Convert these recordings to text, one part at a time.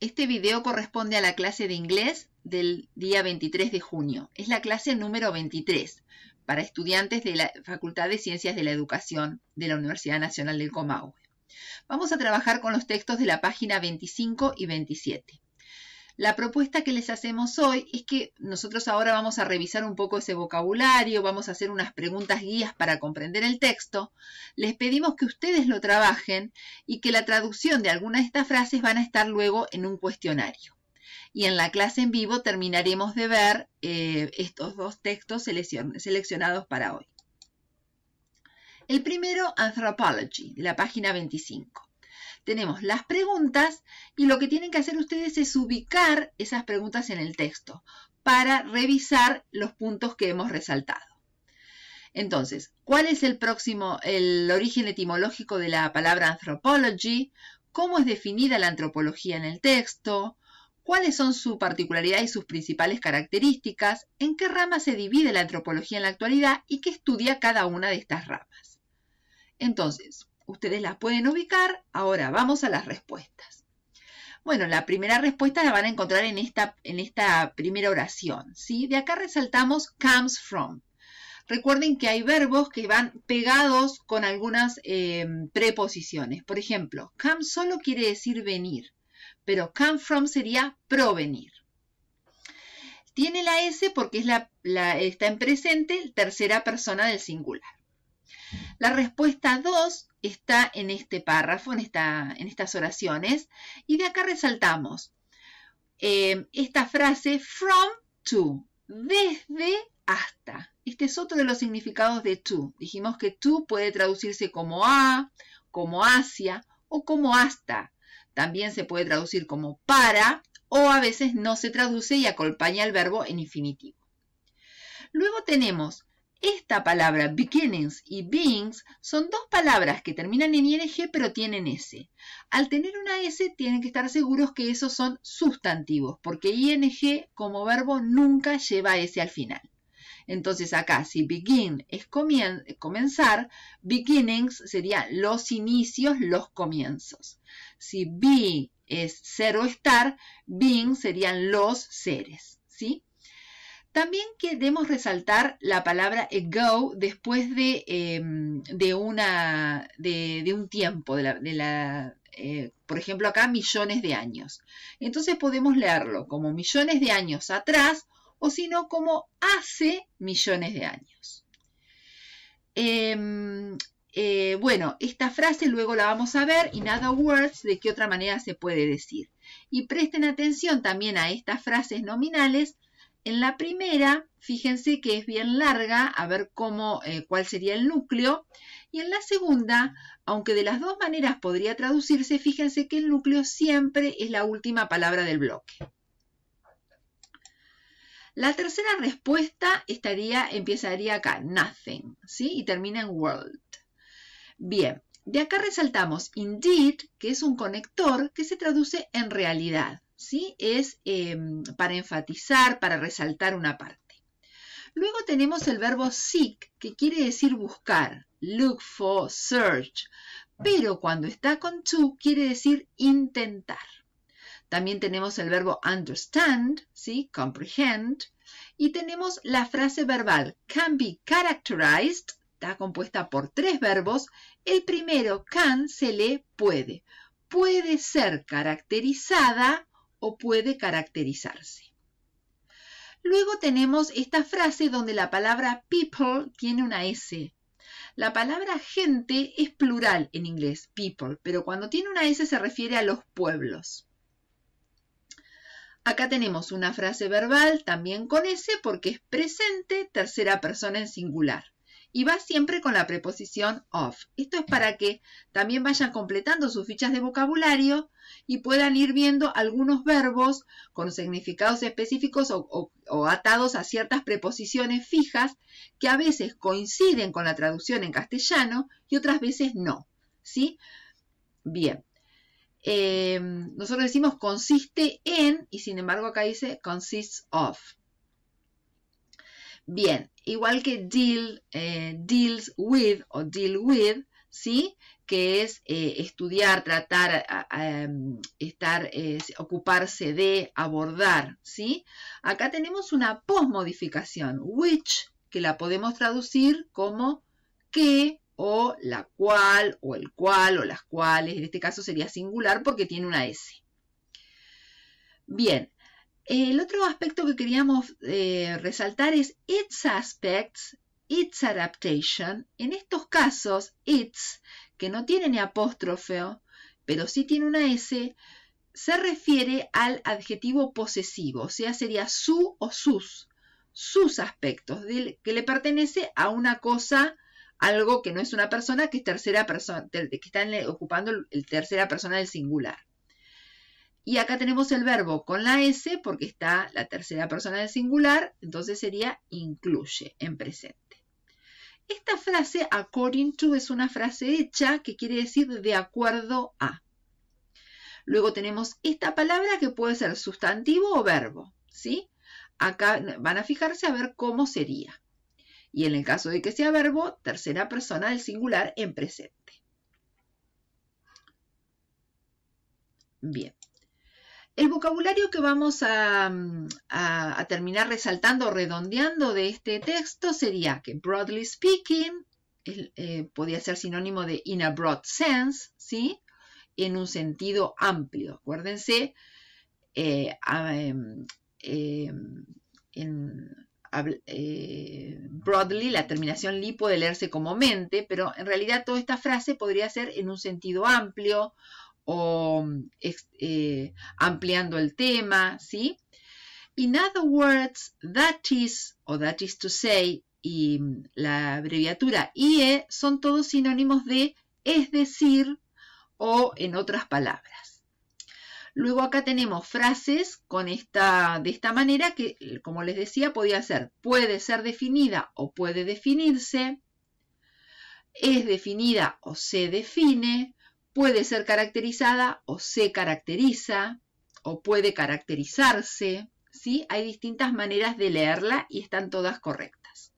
Este video corresponde a la clase de inglés del día 23 de junio. Es la clase número 23 para estudiantes de la Facultad de Ciencias de la Educación de la Universidad Nacional del Comahue. Vamos a trabajar con los textos de la página 25 y 27. La propuesta que les hacemos hoy es que nosotros ahora vamos a revisar un poco ese vocabulario, vamos a hacer unas preguntas guías para comprender el texto. Les pedimos que ustedes lo trabajen y que la traducción de algunas de estas frases van a estar luego en un cuestionario. Y en la clase en vivo terminaremos de ver estos dos textos seleccionados para hoy. El primero, Anthropology, de la página 25. Tenemos las preguntas y lo que tienen que hacer ustedes es ubicar esas preguntas en el texto para revisar los puntos que hemos resaltado. Entonces, ¿cuál es el origen etimológico de la palabra anthropology? ¿Cómo es definida la antropología en el texto? ¿Cuáles son su particularidad y sus principales características? ¿En qué rama se divide la antropología en la actualidad? ¿Y qué estudia cada una de estas ramas? Entonces, ustedes las pueden ubicar. Ahora vamos a las respuestas. Bueno, la primera respuesta la van a encontrar en esta primera oración, ¿sí? De acá resaltamos comes from. Recuerden que hay verbos que van pegados con algunas preposiciones. Por ejemplo, come solo quiere decir venir, pero come from sería provenir. Tiene la S porque está en presente, tercera persona del singular. La respuesta 2 está en este párrafo, en estas oraciones, y de acá resaltamos esta frase from to, desde hasta. Este es otro de los significados de to. Dijimos que to puede traducirse como a, como hacia o como hasta. También se puede traducir como para o a veces no se traduce y acompaña el verbo en infinitivo. Luego tenemos esta palabra beginnings y beings son dos palabras que terminan en ing pero tienen s. Al tener una s tienen que estar seguros que esos son sustantivos porque ing como verbo nunca lleva s al final. Entonces acá si begin es comenzar, beginnings serían los inicios, los comienzos. Si be es ser o estar, being serían los seres, ¿sí? También queremos resaltar la palabra ago después de un tiempo, por ejemplo acá millones de años. Entonces podemos leerlo como millones de años atrás o si no como hace millones de años. Bueno, esta frase luego la vamos a ver, in other words, de qué otra manera se puede decir. Y presten atención también a estas frases nominales. En la primera, fíjense que es bien larga, a ver cuál sería el núcleo. Y en la segunda, aunque de las dos maneras podría traducirse, fíjense que el núcleo siempre es la última palabra del bloque. La tercera respuesta empezaría acá, nothing, ¿sí? Y termina en world. Bien, de acá resaltamos indeed, que es un conector que se traduce en realidad. ¿Sí? Es para enfatizar, para resaltar una parte. Luego tenemos el verbo seek, que quiere decir buscar, look for, search, pero cuando está con to quiere decir intentar. También tenemos el verbo understand, ¿sí? Comprehend, y tenemos la frase verbal can be characterized, está compuesta por tres verbos. El primero, can, se lee puede. Puede ser caracterizada o puede caracterizarse. Luego tenemos esta frase donde la palabra people tiene una S. La palabra gente es plural en inglés, people, pero cuando tiene una S se refiere a los pueblos. Acá tenemos una frase verbal también con S porque es presente, tercera persona en singular. Y va siempre con la preposición of. Esto es para que también vayan completando sus fichas de vocabulario y puedan ir viendo algunos verbos con significados específicos o atados a ciertas preposiciones fijas que a veces coinciden con la traducción en castellano y otras veces no, ¿sí? Bien. Nosotros decimos consiste en y sin embargo acá dice consists of. Bien, igual que deal, deals with o deal with, ¿sí? que es estudiar, tratar, ocuparse de, abordar, ¿sí? Acá tenemos una posmodificación, which, que la podemos traducir como que, o la cual, o el cual, o las cuales. En este caso sería singular porque tiene una S. Bien, el otro aspecto que queríamos resaltar es its aspects, its adaptation. En estos casos, its, que no tiene ni apóstrofe, pero sí tiene una S, se refiere al adjetivo posesivo, o sea, sería su o sus aspectos, que le pertenece a una cosa, algo que no es una persona, que es tercera persona, que está ocupando el tercera persona del singular. Y acá tenemos el verbo con la S porque está la tercera persona del singular, entonces sería incluye en presente. Esta frase, according to, es una frase hecha que quiere decir de acuerdo a. Luego tenemos esta palabra que puede ser sustantivo o verbo, ¿sí? Acá van a fijarse a ver cómo sería. Y en el caso de que sea verbo, tercera persona del singular en presente. Bien. El vocabulario que vamos a terminar resaltando o redondeando de este texto sería que broadly speaking, podría ser sinónimo de in a broad sense, ¿sí? En un sentido amplio. Acuérdense, broadly, la terminación li puede leerse como mente, pero en realidad toda esta frase podría ser en un sentido amplio o ampliando el tema, ¿sí? In other words, that is o that is to say y la abreviatura IE son todos sinónimos de es decir o en otras palabras. Luego acá tenemos frases de esta manera que, como les decía, puede ser definida o puede definirse, es definida o se define, puede ser caracterizada o se caracteriza, o puede caracterizarse, ¿sí? Hay distintas maneras de leerla y están todas correctas.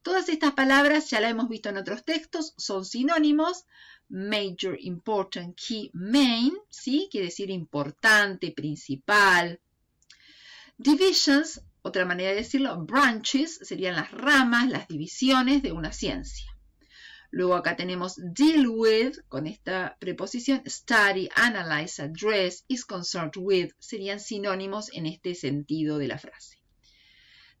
Todas estas palabras ya las hemos visto en otros textos, son sinónimos. Major, important, key, main, ¿sí? Quiere decir importante, principal. Divisions, otra manera de decirlo, branches, serían las ramas, las divisiones de una ciencia. Luego acá tenemos deal with, con esta preposición, study, analyze, address, is concerned with, serían sinónimos en este sentido de la frase.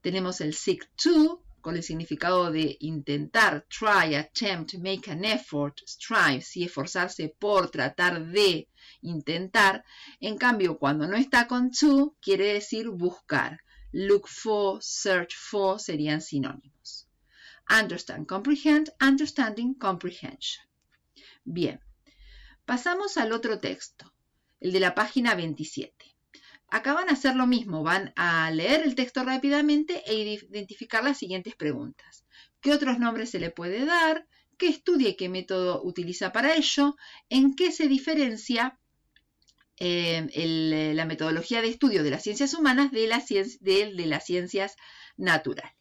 Tenemos el seek to, con el significado de intentar, try, attempt, make an effort, strive, ¿sí? Esforzarse por, tratar de, intentar. En cambio, cuando no está con to, quiere decir buscar. Look for, search for, serían sinónimos. Understand, comprehend, understanding, comprehension. Bien, pasamos al otro texto, el de la página 27. Acá van a hacer lo mismo, van a leer el texto rápidamente e identificar las siguientes preguntas. ¿Qué otros nombres se le puede dar? ¿Qué estudia y qué método utiliza para ello? ¿En qué se diferencia la metodología de estudio de las ciencias humanas de las ciencias naturales?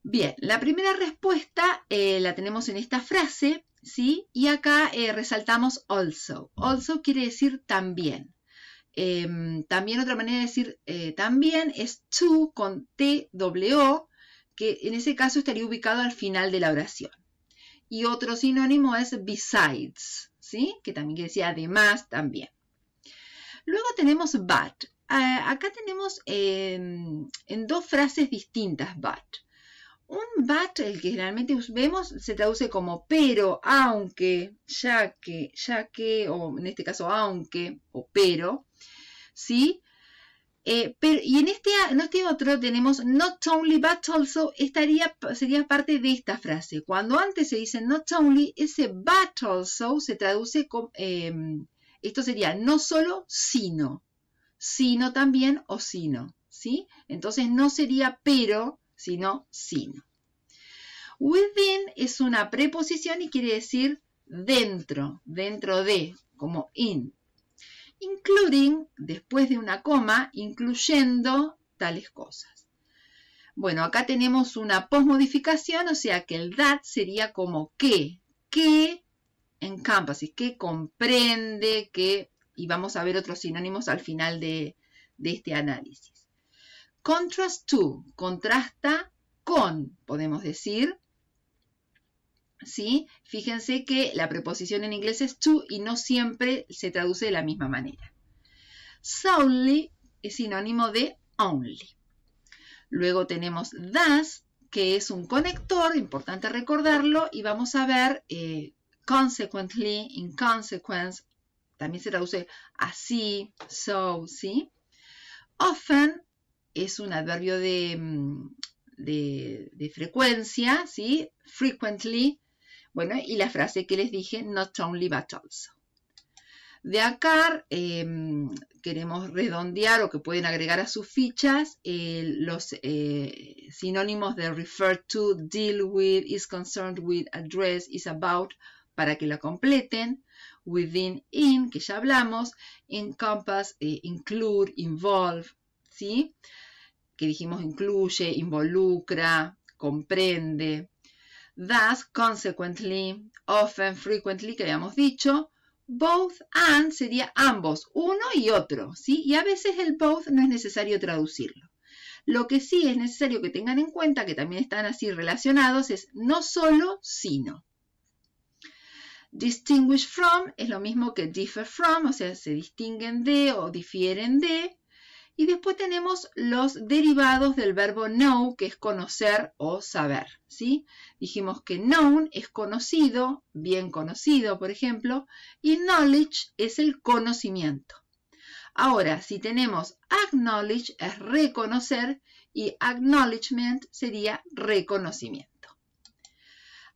Bien, la primera respuesta la tenemos en esta frase, ¿sí? Y acá resaltamos also. Also quiere decir también. También otra manera de decir también es to con TWO, que en ese caso estaría ubicado al final de la oración. Y otro sinónimo es besides, ¿sí? Que también quiere decir además también. Luego tenemos but. Acá tenemos en dos frases distintas but. Un but, el que generalmente vemos, se traduce como pero, aunque, ya que, o en este caso aunque, o pero, ¿sí? Y en este otro tenemos not only but also, sería parte de esta frase. Cuando antes se dice not only, ese but also se traduce como, esto sería no solo, sino también o sino, ¿sí? Entonces no sería pero, sino sino. Within es una preposición y quiere decir dentro de, como in. Including, después de una coma, incluyendo tales cosas. Bueno, acá tenemos una posmodificación, o sea que el that sería como que encompasses, que comprende, que, y vamos a ver otros sinónimos al final de este análisis. Contrast to, contrasta con, podemos decir, ¿sí? Fíjense que la preposición en inglés es to y no siempre se traduce de la misma manera. Solely es sinónimo de only. Luego tenemos thus, que es un conector, importante recordarlo, y vamos a ver consequently, in consequence, también se traduce así, so, ¿sí? Often es un adverbio de frecuencia, ¿sí? Frequently, bueno, y la frase que les dije, not only but also. De acá queremos redondear o que pueden agregar a sus fichas los sinónimos de refer to, deal with, is concerned with, address, is about, para que la completen. Within, in, que ya hablamos. Encompass, include, involve, ¿sí? Que dijimos incluye, involucra, comprende. Thus, consequently, often, frequently, que habíamos dicho. Both and sería ambos, uno y otro, ¿sí? Y a veces el both no es necesario traducirlo. Lo que sí es necesario que tengan en cuenta, que también están así relacionados, es no solo, sino. Distinguish from es lo mismo que differ from, o sea, se distinguen de o difieren de. Y después tenemos los derivados del verbo know, que es conocer o saber, ¿sí? Dijimos que known es conocido, bien conocido, por ejemplo, y knowledge es el conocimiento. Ahora, si tenemos acknowledge es reconocer y acknowledgement sería reconocimiento.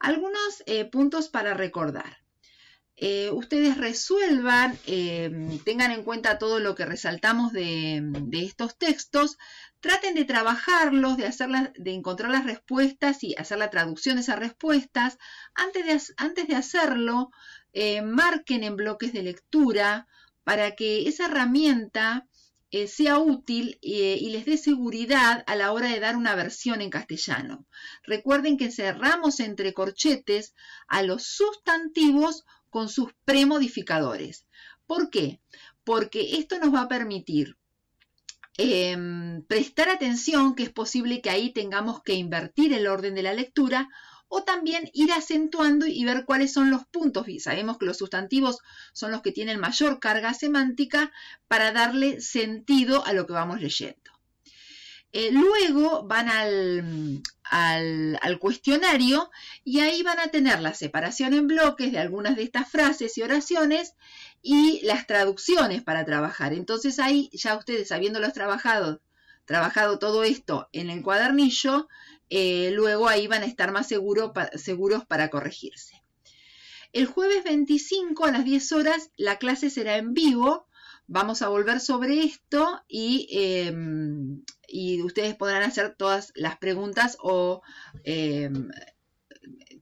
Algunos puntos para recordar. Ustedes resuelvan, tengan en cuenta todo lo que resaltamos de estos textos, traten de trabajarlos, de encontrar las respuestas y hacer la traducción de esas respuestas. Antes de hacerlo, marquen en bloques de lectura para que esa herramienta sea útil y les dé seguridad a la hora de dar una versión en castellano. Recuerden que cerramos entre corchetes a los sustantivos con sus premodificadores. ¿Por qué? Porque esto nos va a permitir prestar atención, que es posible que ahí tengamos que invertir el orden de la lectura, o también ir acentuando y ver cuáles son los puntos. Y sabemos que los sustantivos son los que tienen mayor carga semántica para darle sentido a lo que vamos leyendo. Luego van al cuestionario y ahí van a tener la separación en bloques de algunas de estas frases y oraciones y las traducciones para trabajar. Entonces ahí ya ustedes, habiéndolos trabajado todo esto en el cuadernillo, luego ahí van a estar más seguros para corregirse. El jueves 25 a las 10 horas la clase será en vivo. Vamos a volver sobre esto y ustedes podrán hacer todas las preguntas o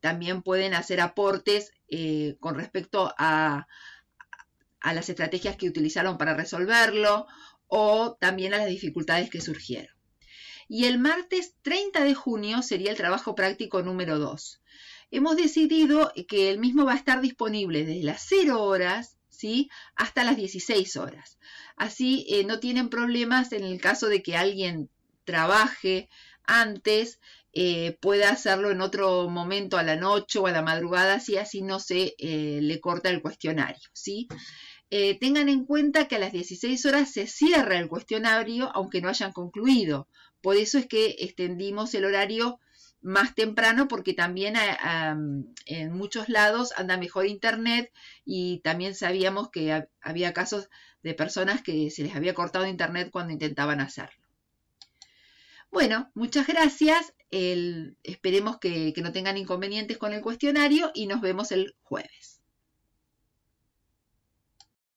también pueden hacer aportes con respecto a las estrategias que utilizaron para resolverlo o también a las dificultades que surgieron. Y el martes 30 de junio sería el trabajo práctico número 2. Hemos decidido que el mismo va a estar disponible desde las 0 horas, ¿sí?, hasta las 16 horas. Así no tienen problemas en el caso de que alguien trabaje antes, pueda hacerlo en otro momento a la noche o a la madrugada, así no se le corta el cuestionario, ¿sí? Tengan en cuenta que a las 16 horas se cierra el cuestionario aunque no hayan concluido. Por eso es que extendimos el horario más temprano, porque también en muchos lados anda mejor internet y también sabíamos que había casos de personas que se les había cortado internet cuando intentaban hacerlo. Bueno, muchas gracias. Esperemos que no tengan inconvenientes con el cuestionario y nos vemos el jueves.